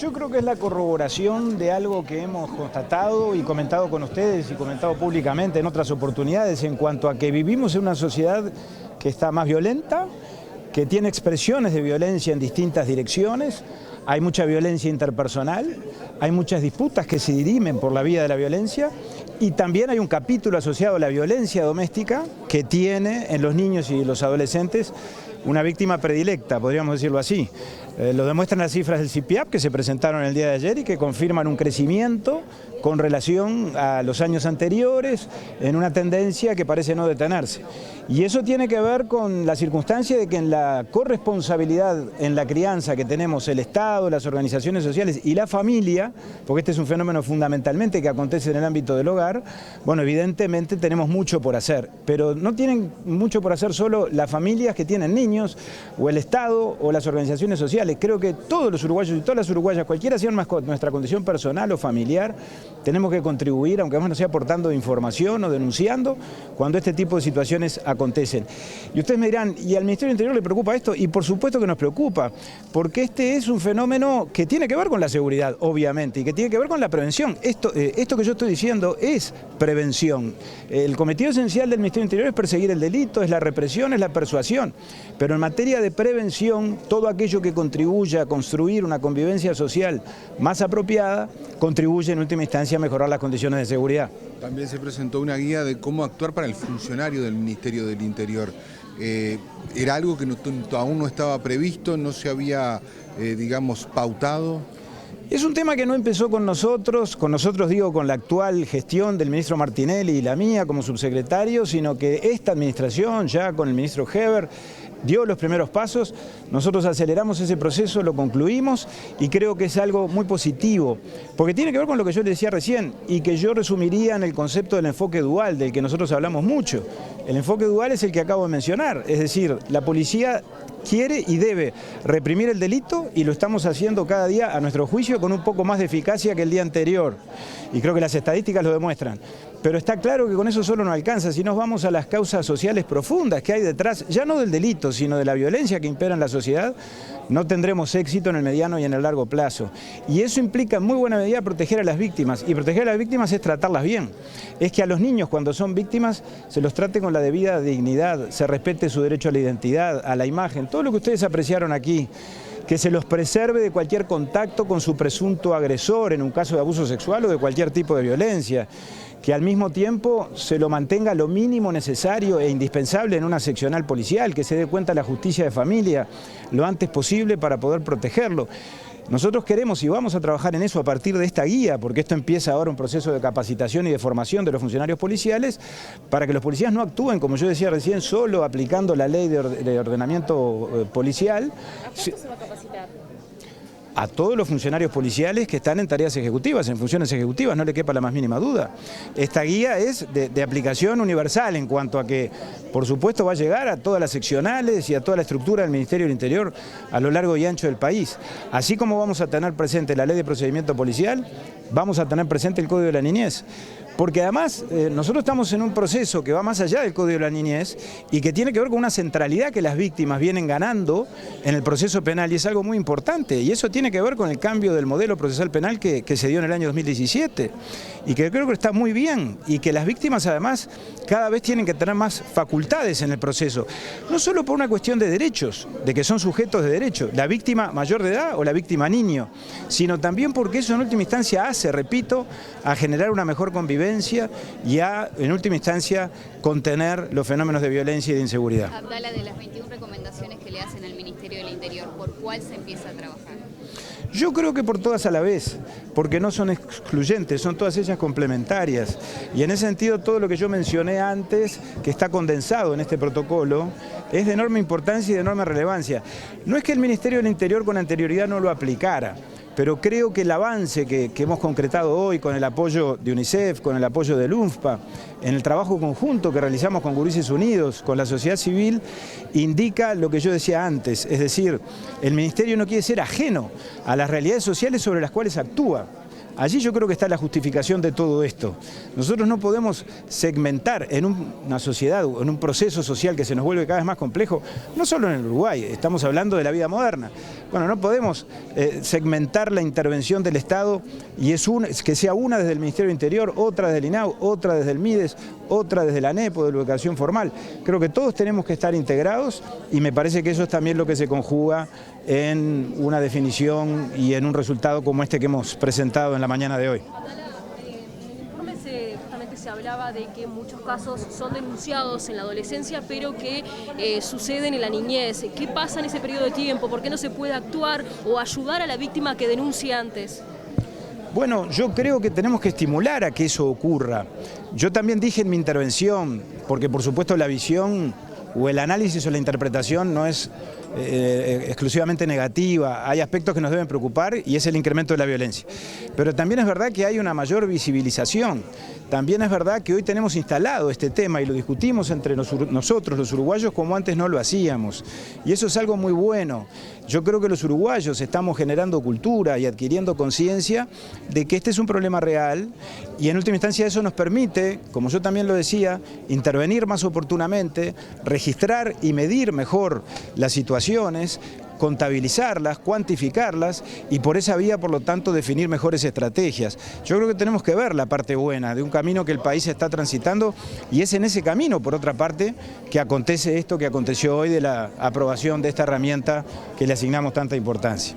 Yo creo que es la corroboración de algo que hemos constatado y comentado con ustedes y comentado públicamente en otras oportunidades en cuanto a que vivimos en una sociedad que está más violenta, que tiene expresiones de violencia en distintas direcciones, hay mucha violencia interpersonal, hay muchas disputas que se dirimen por la vía de la violencia y también hay un capítulo asociado a la violencia doméstica que tiene en los niños y los adolescentes una víctima predilecta, podríamos decirlo así. Lo demuestran las cifras del CIPIAP que se presentaron el día de ayer y que confirman un crecimiento con relación a los años anteriores en una tendencia que parece no detenerse. Y eso tiene que ver con la circunstancia de que en la corresponsabilidad en la crianza que tenemos el Estado, las organizaciones sociales y la familia, porque este es un fenómeno fundamentalmente que acontece en el ámbito del hogar, bueno, evidentemente tenemos mucho por hacer, pero no tienen mucho por hacer solo las familias que tienen niños, o el Estado, o las organizaciones sociales. Creo que todos los uruguayos y todas las uruguayas, cualquiera sea nuestra condición personal o familiar, tenemos que contribuir, aunque no sea aportando información o denunciando, cuando este tipo de situaciones acontecen. Y ustedes me dirán, ¿y al Ministerio del Interior le preocupa esto? Y por supuesto que nos preocupa, porque este es un fenómeno que tiene que ver con la seguridad, obviamente, y que tiene que ver con la prevención. Esto que yo estoy diciendo es prevención. El cometido esencial del Ministerio del Interior es perseguir el delito, es la represión, es la persuasión, pero en materia de prevención, todo aquello que contribuya a construir una convivencia social más apropiada, contribuye en última instancia a mejorar las condiciones de seguridad. También se presentó una guía de cómo actuar para el funcionario del Ministerio del Interior. ¿Era algo que aún no estaba previsto, no se había, digamos, pautado? Es un tema que no empezó con nosotros digo con la actual gestión del ministro Martinelli y la mía como subsecretario, sino que esta administración ya con el ministro Heber dio los primeros pasos, nosotros aceleramos ese proceso, lo concluimos y creo que es algo muy positivo, porque tiene que ver con lo que yo le decía recién y que yo resumiría en el concepto del enfoque dual, del que nosotros hablamos mucho. El enfoque dual es el que acabo de mencionar, es decir, la policía quiere y debe reprimir el delito y lo estamos haciendo cada día, a nuestro juicio, con un poco más de eficacia que el día anterior. Y creo que las estadísticas lo demuestran. Pero está claro que con eso solo no alcanza. Si nos vamos a las causas sociales profundas que hay detrás, ya no del delito, sino de la violencia que impera en la sociedad, no tendremos éxito en el mediano y en el largo plazo. Y eso implica en muy buena medida proteger a las víctimas. Y proteger a las víctimas es tratarlas bien. Es que a los niños, cuando son víctimas, se los trate con la debida dignidad, se respete su derecho a la identidad, a la imagen, todo lo que ustedes apreciaron aquí, que se los preserve de cualquier contacto con su presunto agresor en un caso de abuso sexual o de cualquier tipo de violencia, que al mismo tiempo se lo mantenga lo mínimo necesario e indispensable en una seccional policial, que se dé cuenta la justicia de familia lo antes posible para poder protegerlo. Nosotros queremos y vamos a trabajar en eso a partir de esta guía, porque esto empieza ahora un proceso de capacitación y de formación de los funcionarios policiales, para que los policías no actúen, como yo decía recién, solo aplicando la ley de ordenamiento policial. ¿A cuánto se va a capacitar? A todos los funcionarios policiales que están en tareas ejecutivas, en funciones ejecutivas, no le quepa la más mínima duda. Esta guía es de aplicación universal en cuanto a que, por supuesto, va a llegar a todas las seccionales y a toda la estructura del Ministerio del Interior a lo largo y ancho del país. Así como vamos a tener presente la ley de procedimiento policial, vamos a tener presente el Código de la Niñez. Porque además nosotros estamos en un proceso que va más allá del Código de la Niñez y que tiene que ver con una centralidad que las víctimas vienen ganando en el proceso penal y es algo muy importante y eso tiene que ver con el cambio del modelo procesal penal que se dio en el año 2017 y que creo que está muy bien y que las víctimas además cada vez tienen que tener más facultades en el proceso, no solo por una cuestión de derechos, de que son sujetos de derecho, la víctima mayor de edad o la víctima niño, sino también porque eso en última instancia hace, repito, a generar una mejor convivencia y a, en última instancia, contener los fenómenos de violencia y de inseguridad. Abdala, de las 21 recomendaciones que le hacen al Ministerio del Interior, ¿por cuál se empieza a trabajar? Yo creo que por todas a la vez, porque no son excluyentes, son todas ellas complementarias. Y en ese sentido todo lo que yo mencioné antes, que está condensado en este protocolo, es de enorme importancia y de enorme relevancia. No es que el Ministerio del Interior con anterioridad no lo aplicara, pero creo que el avance que hemos concretado hoy con el apoyo de UNICEF, con el apoyo del UNFPA, en el trabajo conjunto que realizamos con Gurises Unidos, con la sociedad civil, indica lo que yo decía antes, es decir, el Ministerio no quiere ser ajeno a las realidades sociales sobre las cuales actúa. Allí yo creo que está la justificación de todo esto. Nosotros no podemos segmentar en una sociedad o en un proceso social que se nos vuelve cada vez más complejo, no solo en el Uruguay, estamos hablando de la vida moderna. Bueno, no podemos segmentar la intervención del Estado y que sea una desde el Ministerio del Interior, otra desde el INAU, otra desde el MIDES, otra desde la ANEP, de la educación formal. Creo que todos tenemos que estar integrados y me parece que eso es también lo que se conjuga en una definición y en un resultado como este que hemos presentado en la mañana de hoy. En el informe justamente se hablaba de que muchos casos son denunciados en la adolescencia, pero que suceden en la niñez. ¿Qué pasa en ese periodo de tiempo? ¿Por qué no se puede actuar o ayudar a la víctima que denuncie antes? Bueno, yo creo que tenemos que estimular a que eso ocurra. Yo también dije en mi intervención, porque por supuesto la visión o el análisis o la interpretación no es exclusivamente negativa, hay aspectos que nos deben preocupar y es el incremento de la violencia. Pero también es verdad que hay una mayor visibilización, también es verdad que hoy tenemos instalado este tema y lo discutimos entre nosotros los uruguayos como antes no lo hacíamos y eso es algo muy bueno. Yo creo que los uruguayos estamos generando cultura y adquiriendo conciencia de que este es un problema real y en última instancia eso nos permite, como yo también lo decía, intervenir más oportunamente, registrar y medir mejor las situaciones, contabilizarlas, cuantificarlas y por esa vía, por lo tanto, definir mejores estrategias. Yo creo que tenemos que ver la parte buena de un camino que el país está transitando y es en ese camino, por otra parte, que acontece esto que aconteció hoy de la aprobación de esta herramienta que le asignamos tanta importancia.